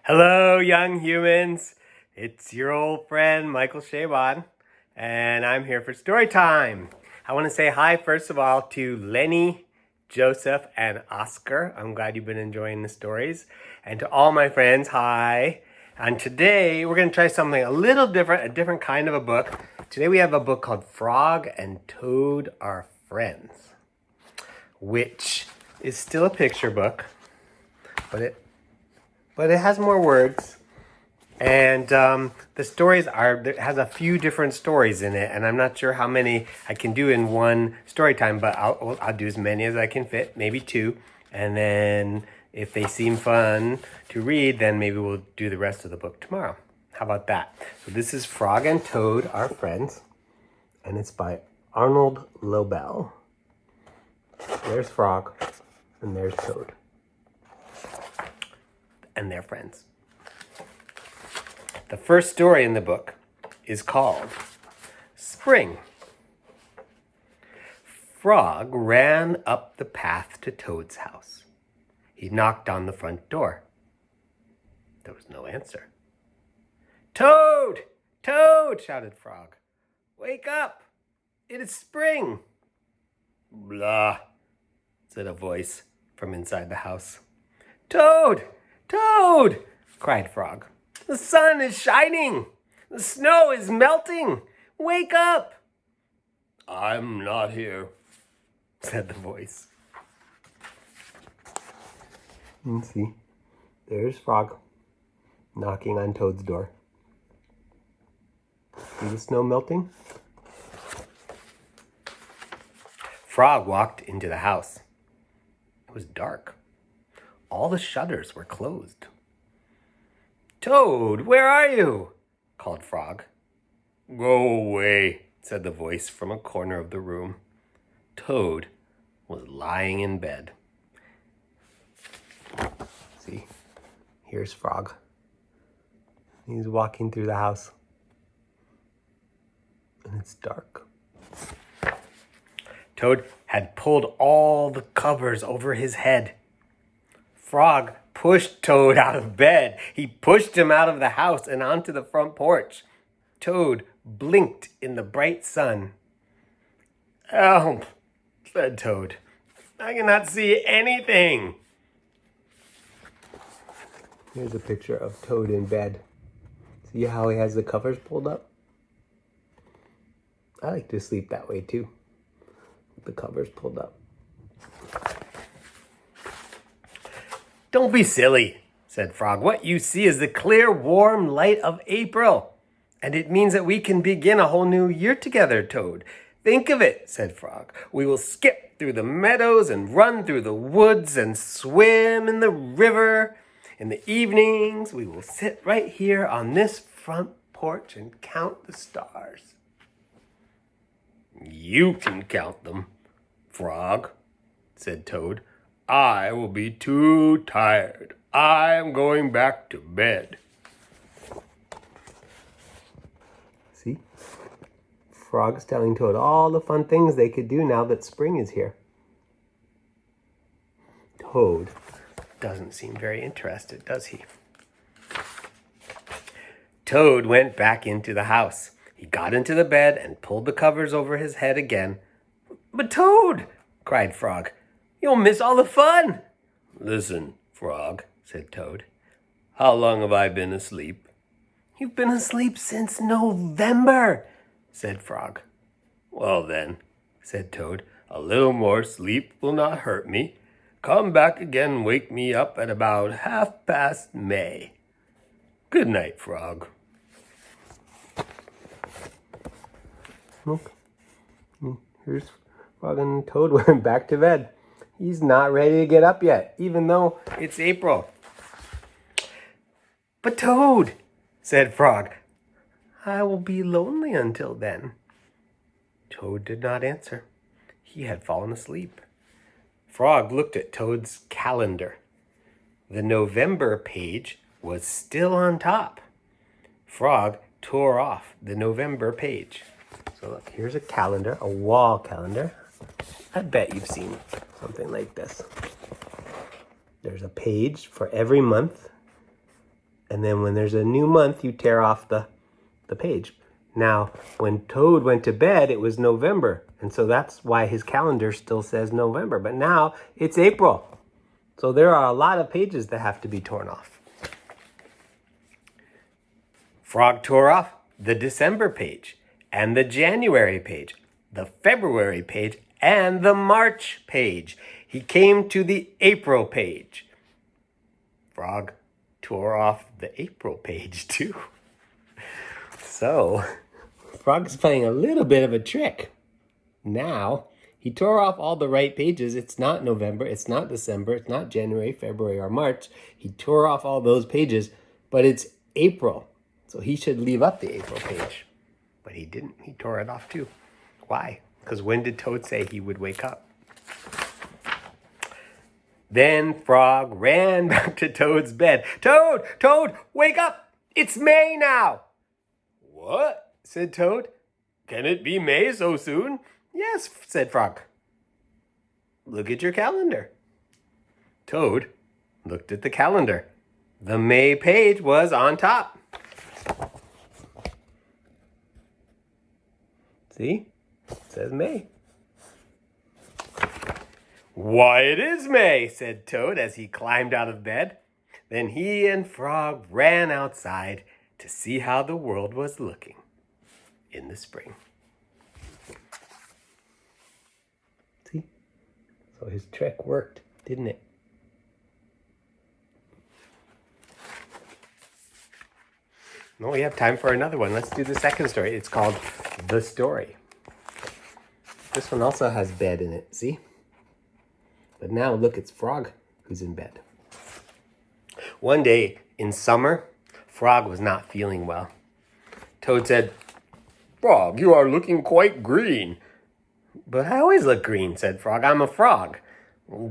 Hello, young humans. It's your old friend, Michael Chabon, and I'm here for story time. I want to say hi, first of all, to Lenny, Joseph, and Oscar. I'm glad you've been enjoying the stories. And to all my friends, hi. And today, we're going to try something a little different, a different kind of a book. Today, we have a book called Frog and Toad Are Friends, which is still a picture book, but it has more words. And the stories it has a few different stories in it, and I'm not sure how many I can do in one story time, but I'll do as many as I can fit, maybe two. And then if they seem fun to read, then maybe we'll do the rest of the book tomorrow. How about that? So this is Frog and Toad Are Friends, and it's by Arnold Lobel. There's Frog, and there's Toad. And they're friends. The first story in the book is called Spring. Frog ran up the path to Toad's house. He knocked on the front door. There was no answer. "Toad! Toad!" shouted Frog. "Wake up! It is spring!" "Blah," said a voice from inside the house. "Toad! Toad!" cried Frog. "The sun is shining! The snow is melting! Wake up!" "I'm not here," said the voice. And see, there's Frog knocking on Toad's door. See the snow melting? Frog walked into the house. It was dark. All the shutters were closed. "Toad, where are you?" called Frog. "Go away," said the voice from a corner of the room. Toad was lying in bed. See, here's Frog. He's walking through the house. And it's dark. Toad had pulled all the covers over his head. Frog pushed Toad out of bed. He pushed him out of the house and onto the front porch. Toad blinked in the bright sun. "Help," said Toad. "I cannot see anything." Here's a picture of Toad in bed. See how he has the covers pulled up? I like to sleep that way too, with the covers pulled up. "Don't be silly," said Frog. "What you see is the clear, warm light of April. And it means that we can begin a whole new year together, Toad. Think of it," said Frog. "We will skip through the meadows and run through the woods and swim in the river. In the evenings, we will sit right here on this front porch and count the stars." "You can count them, Frog," said Toad. "I will be too tired. I am going back to bed." See? Frog's telling Toad all the fun things they could do now that spring is here. Toad doesn't seem very interested, does he? Toad went back into the house. He got into the bed and pulled the covers over his head again. "But Toad," cried Frog, "you'll miss all the fun." "Listen, Frog," said Toad. "How long have I been asleep?" "You've been asleep since November," said Frog. "Well then," said Toad, "a little more sleep will not hurt me. Come back again and wake me up at about 1/2 May. Good night, Frog." Look, here's Frog and Toad went back to bed. He's not ready to get up yet, even though it's April. "But Toad," said Frog, "I will be lonely until then." Toad did not answer. He had fallen asleep. Frog looked at Toad's calendar. The November page was still on top. Frog tore off the November page. So look, here's a calendar, a wall calendar. I bet you've seen something like this. There's a page for every month And then when there's a new month, you tear off the page. Now, when Toad went to bed, it was November. And so that's why his calendar still says November. But now it's April. So there are a lot of pages that have to be torn off. Frog tore off the December page, and the January page, the February page, and the March page. He came to the April page. Frog tore off the April page too. So, Frog's playing a little bit of a trick. Now, he tore off all the right pages. It's not November, it's not December, it's not January, February, or March. He tore off all those pages, but it's April. So he should leave up the April page. But he didn't. He tore it off too. Why? Because when did Toad say he would wake up? Then Frog ran back to Toad's bed. Toad! Toad! Wake up! It's May now! What? Said Toad. Can it be May so soon? Yes, said Frog. Look at your calendar. Toad looked at the calendar. The May page was on top. See? It says May. Why, it is May, said Toad as he climbed out of bed. Then he and Frog ran outside to see how the world was looking in the spring. See? So his trick worked, didn't it? No, we have time for another one. Let's do the second story. It's called The Story. This one also has bed in it, see? But now look, it's Frog who's in bed. One day in summer, Frog was not feeling well. Toad said, Frog, you are looking quite green. But I always look green, said Frog. I'm a frog.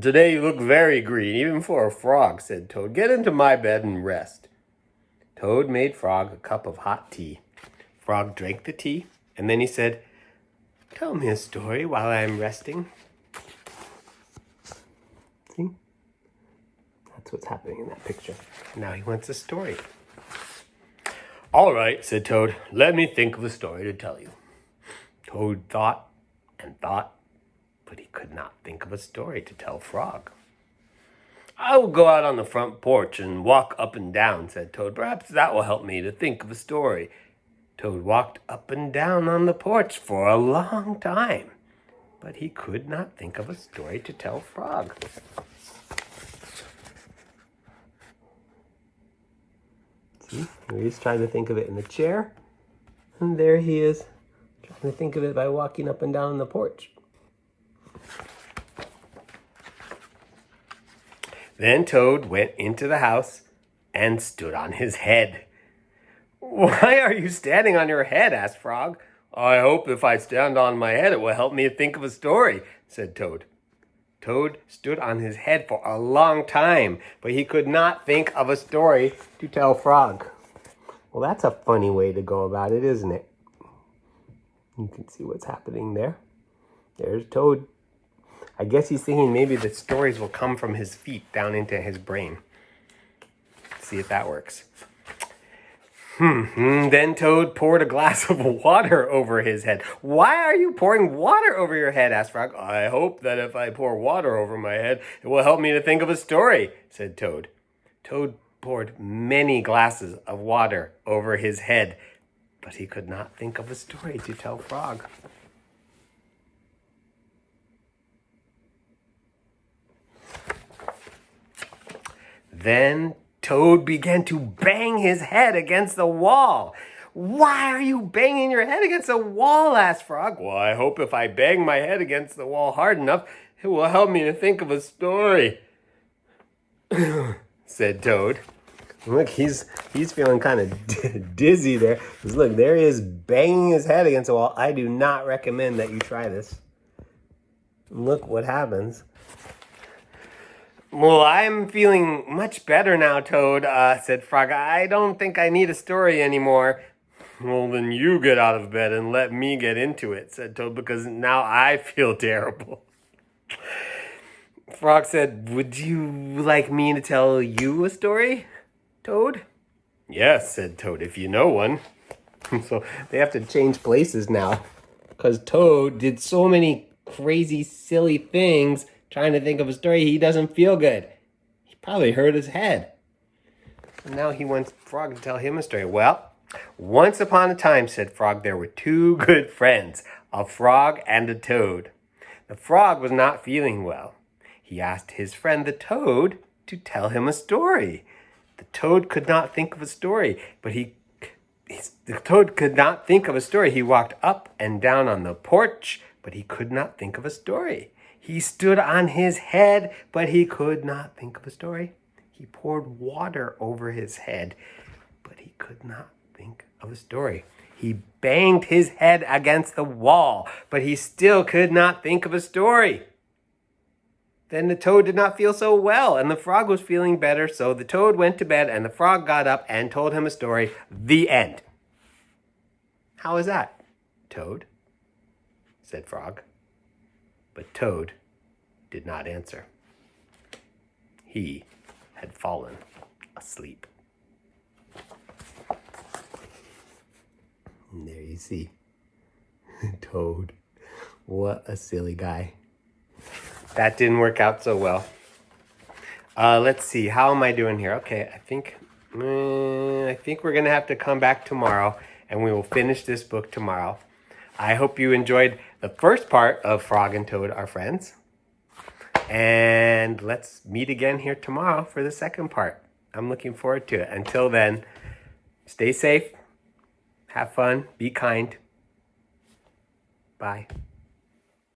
Today you look very green, even for a frog, said Toad. Get into my bed and rest. Toad made Frog a cup of hot tea. Frog drank the tea, and then he said, Tell me a story while I am resting. See? That's what's happening in that picture. Now he wants a story. All right, said Toad. Let me think of a story to tell you. Toad thought and thought, but he could not think of a story to tell Frog. I will go out on the front porch and walk up and down, said Toad. Perhaps that will help me to think of a story. Toad walked up and down on the porch for a long time, but he could not think of a story to tell Frog. See, he's trying to think of it in the chair, and there he is trying to think of it by walking up and down on the porch. Then Toad went into the house and stood on his head. Why are you standing on your head? Asked Frog. I hope if I stand on my head it will help me think of a story, said Toad. Toad stood on his head for a long time, but he could not think of a story to tell Frog. Well, that's a funny way to go about it, isn't it? You can see what's happening there. There's Toad. I guess he's thinking maybe the stories will come from his feet down into his brain. Let's see if that works. Then Toad poured a glass of water over his head. Why are you pouring water over your head? Asked Frog. I hope that if I pour water over my head, it will help me to think of a story, said Toad. Toad poured many glasses of water over his head, but he could not think of a story to tell Frog. Then Toad began to bang his head against the wall. Why are you banging your head against the wall? Asked Frog. Well, I hope if I bang my head against the wall hard enough, it will help me to think of a story, said Toad. Look, he's feeling kind of dizzy there. Look, there he is banging his head against the wall. I do not recommend that you try this. Look what happens. Well, I'm feeling much better now, Toad, said Frog. I don't think I need a story anymore. Well, then you get out of bed and let me get into it, said Toad, because now I feel terrible. Frog said, would you like me to tell you a story, Toad? Yes, said Toad, if you know one. So they have to change places now because Toad did so many crazy, silly things trying to think of a story. He doesn't feel good. He probably hurt his head. And now he wants Frog to tell him a story. Well, once upon a time, said Frog, there were two good friends, a frog and a toad. The frog was not feeling well. He asked his friend the toad to tell him a story. The toad could not think of a story, but the toad could not think of a story. He walked up and down on the porch, but he could not think of a story. He stood on his head, but he could not think of a story. He poured water over his head, but he could not think of a story. He banged his head against the wall, but he still could not think of a story. Then the toad did not feel so well, and the frog was feeling better, so the toad went to bed, and the frog got up and told him a story. The end. How is that, Toad? Said Frog. But Toad did not answer. He had fallen asleep. And there you see. Toad. What a silly guy. That didn't work out so well. Let's see. How am I doing here? Okay, I think we're going to have to come back tomorrow, and we will finish this book tomorrow. I hope you enjoyed the first part of Frog and Toad Are Friends. And let's meet again here tomorrow for the second part. I'm looking forward to it. Until then, stay safe, have fun, be kind. Bye.